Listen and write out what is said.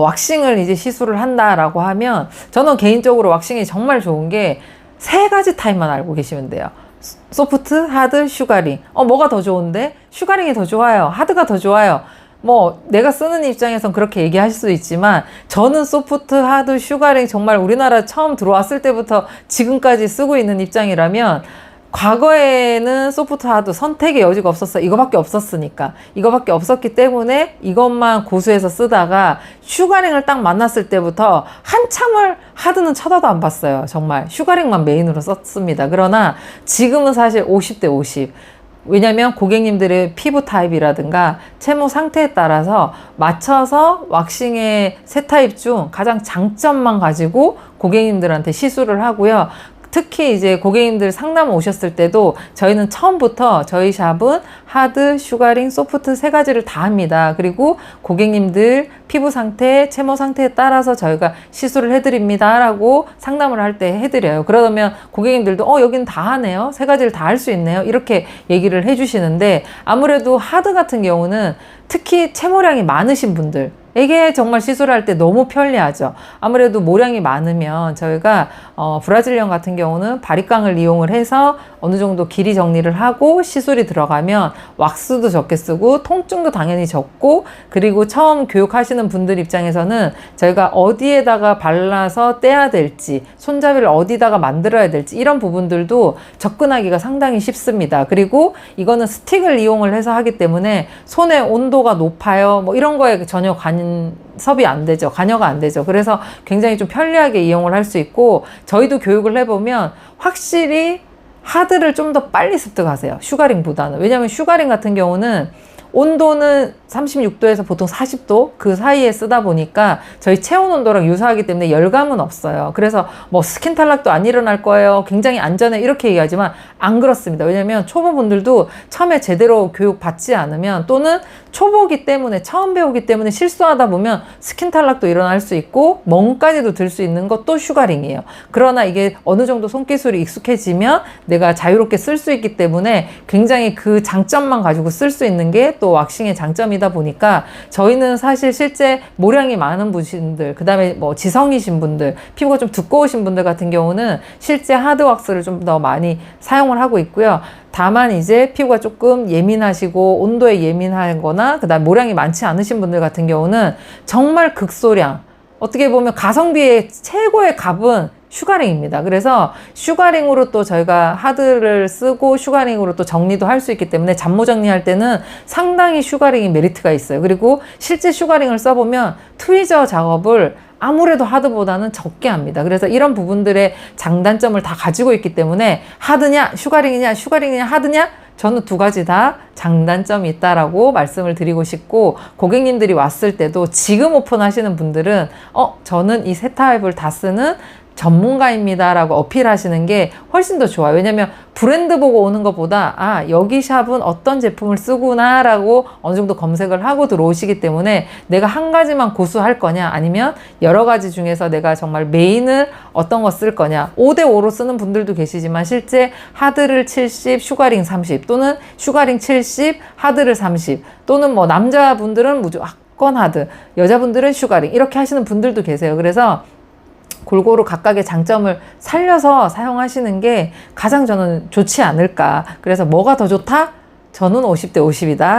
왁싱을 이제 시술을 한다라고 하면 저는 개인적으로 왁싱이 정말 좋은 게 3가지 타입만 알고 계시면 돼요. 소프트, 하드, 슈가링. 뭐가 더 좋은데? 슈가링이 더 좋아요. 하드가 더 좋아요. 뭐 내가 쓰는 입장에선 그렇게 얘기하실 수 있지만 저는 소프트, 하드, 슈가링 정말 우리나라 처음 들어왔을 때부터 지금까지 쓰고 있는 입장이라면, 과거에는 소프트, 하드 선택의 여지가 없었어. 이거밖에 없었으니까. 이거밖에 없었기 때문에 이것만 고수해서 쓰다가 슈가링을 딱 만났을 때부터 한참을 하드는 쳐다도 안 봤어요. 정말 슈가링만 메인으로 썼습니다. 그러나 지금은 사실 50대 50. 왜냐면 고객님들의 피부 타입이라든가 채모 상태에 따라서 맞춰서 왁싱의 3타입 중 가장 장점만 가지고 고객님들한테 시술을 하고요. 특히 이제 고객님들 상담 오셨을 때도 저희는 처음부터 저희 샵은 하드, 슈가링, 소프트 3가지를 다 합니다. 그리고 고객님들 피부 상태, 채모 상태에 따라서 저희가 시술을 해드립니다 라고 상담을 할 때 해드려요. 그러면 고객님들도 여기는 다 하네요. 3가지를 다 할 수 있네요. 이렇게 얘기를 해주시는데, 아무래도 하드 같은 경우는 특히 채모량이 많으신 분들 에게 정말 시술할 때 너무 편리하죠. 아무래도 모량이 많으면 저희가 브라질리언 같은 경우는 바리깡을 이용을 해서 어느 정도 길이 정리를 하고 시술이 들어가면 왁스도 적게 쓰고 통증도 당연히 적고, 그리고 처음 교육하시는 분들 입장에서는 저희가 어디에다가 발라서 떼야 될지, 손잡이를 어디다가 만들어야 될지 이런 부분들도 접근하기가 상당히 쉽습니다. 그리고 이거는 스틱을 이용을 해서 하기 때문에 손의 온도가 높아요 뭐 이런 거에 전혀 간섭이 안 되죠. 관여가 안 되죠. 그래서 굉장히 좀 편리하게 이용을 할 수 있고, 저희도 교육을 해보면 확실히 하드를 좀 더 빨리 습득하세요. 슈가링보다는. 왜냐하면 슈가링 같은 경우는 온도는 36도에서 보통 40도 그 사이에 쓰다 보니까 저희 체온 온도랑 유사하기 때문에 열감은 없어요. 그래서 뭐 스킨 탈락도 안 일어날 거예요. 굉장히 안전해 이렇게 얘기하지만 안 그렇습니다. 왜냐면 초보분들도 처음에 제대로 교육 받지 않으면, 또는 초보기 때문에 처음 배우기 때문에 실수하다 보면 스킨 탈락도 일어날 수 있고 멍까지도 들 수 있는 것도 슈가링이에요. 그러나 이게 어느 정도 손기술이 익숙해지면 내가 자유롭게 쓸 수 있기 때문에 굉장히 그 장점만 가지고 쓸 수 있는 게 또 왁싱의 장점이다 보니까, 저희는 사실 실제 모량이 많은 분들, 그 다음에 뭐 지성이신 분들, 피부가 좀 두꺼우신 분들 같은 경우는 실제 하드 왁스를 좀 더 많이 사용을 하고 있고요. 다만 이제 피부가 조금 예민하시고 온도에 예민하거나 그다음 모량이 많지 않으신 분들 같은 경우는 정말 극소량, 어떻게 보면 가성비의 최고의 값은 슈가링입니다. 그래서 슈가링으로 또 저희가 하드를 쓰고 슈가링으로 또 정리도 할 수 있기 때문에 잡모 정리할 때는 상당히 슈가링이 메리트가 있어요. 그리고 실제 슈가링을 써보면 트위저 작업을 아무래도 하드보다는 적게 합니다. 그래서 이런 부분들의 장단점을 다 가지고 있기 때문에 하드냐 슈가링이냐 슈가링이냐 하드냐, 저는 2가지 다 장단점이 있다라고 말씀을 드리고 싶고, 고객님들이 왔을 때도 지금 오픈하시는 분들은 저는 이 3타입을 다 쓰는 전문가입니다 라고 어필하시는 게 훨씬 더 좋아요. 왜냐면 브랜드 보고 오는 것보다 여기 샵은 어떤 제품을 쓰구나 라고 어느 정도 검색을 하고 들어오시기 때문에, 내가 한 가지만 고수할 거냐 아니면 여러 가지 중에서 내가 정말 메인을 어떤 거 쓸 거냐, 5대5로 쓰는 분들도 계시지만 실제 하드를 70, 슈가링 30, 또는 슈가링 70, 하드를 30, 또는 뭐 남자분들은 무조건 하드, 여자분들은 슈가링 이렇게 하시는 분들도 계세요. 그래서 골고루 각각의 장점을 살려서 사용하시는 게 가장 저는 좋지 않을까. 그래서 뭐가 더 좋다? 저는 50대 50이다.